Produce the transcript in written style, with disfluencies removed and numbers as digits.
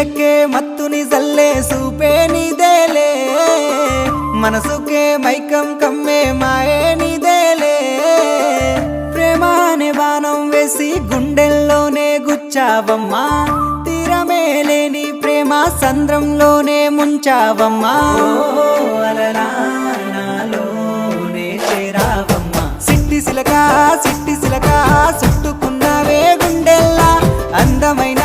కిక్కిలెక్కే మత్తుని జల్లే సూపే నీదేలే మనసుకే మైకం కమ్మే మాయే నీదేలే ప్రేమ అనే బాణం వేసి గుండెల్లోనే గుచ్చావమ్మా తీరమే లేని ప్రేమ సంద్రంలోనే ముంచావమ్మా అలరానాలోనే చేరావమ్మా సిట్టి సిలక చుట్టుకున్నావే గుండెల్లా అందమైన